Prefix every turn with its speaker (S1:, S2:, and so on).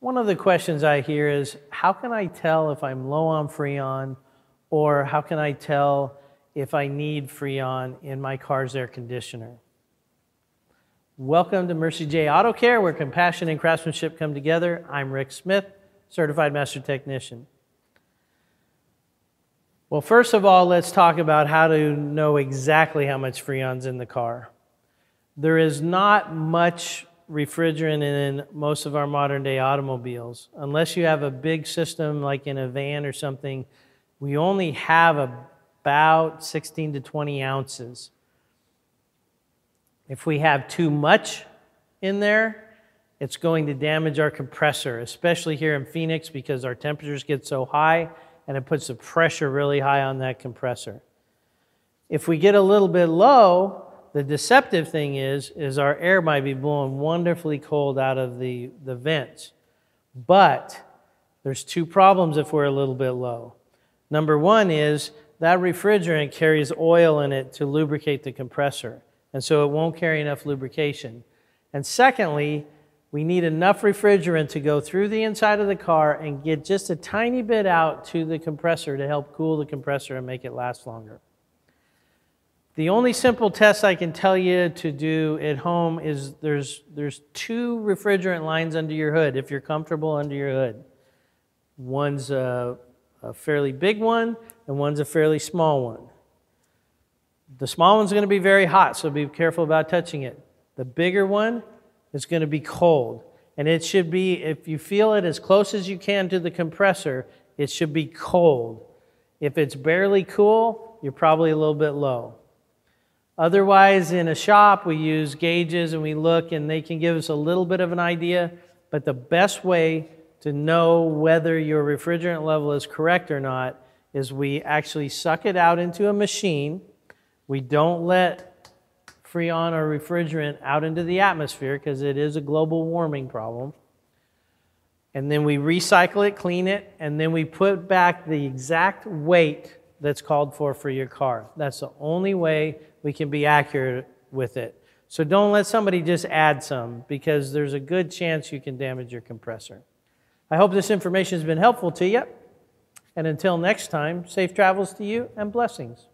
S1: One of the questions I hear is, how can I tell if I'm low on Freon, or how can I tell if I need Freon in my car's air conditioner? Welcome to Mercie J Auto Care, where compassion and craftsmanship come together. I'm Rick Smith, Certified Master Technician. Well, first of all, let's talk about how to know exactly how much Freon's in the car. There is not much refrigerant in most of our modern day automobiles. Unless you have a big system like in a van or something, we only have about 16 to 20 ounces. If we have too much in there, it's going to damage our compressor, especially here in Phoenix because our temperatures get so high and it puts the pressure really high on that compressor. If we get a little bit low, the deceptive thing is our air might be blowing wonderfully cold out of the vents. But there's two problems if we're a little bit low. Number one is that refrigerant carries oil in it to lubricate the compressor, and so it won't carry enough lubrication. And secondly, we need enough refrigerant to go through the inside of the car and get just a tiny bit out to the compressor to help cool the compressor and make it last longer. The only simple test I can tell you to do at home is there's two refrigerant lines under your hood, if you're comfortable under your hood. One's a fairly big one, and one's a fairly small one. The small one's going to be very hot, so be careful about touching it. The bigger one is going to be cold, and it should be, if you feel it as close as you can to the compressor, it should be cold. If it's barely cool, you're probably a little bit low. Otherwise, in a shop, we use gauges and we look, and they can give us a little bit of an idea, but the best way to know whether your refrigerant level is correct or not is we actually suck it out into a machine. We don't let Freon or refrigerant out into the atmosphere because it is a global warming problem. And then we recycle it, clean it, and then we put back the exact weight that's called for your car. That's the only way we can be accurate with it. So don't let somebody just add some, because there's a good chance you can damage your compressor. I hope this information has been helpful to you. And until next time, safe travels to you and blessings.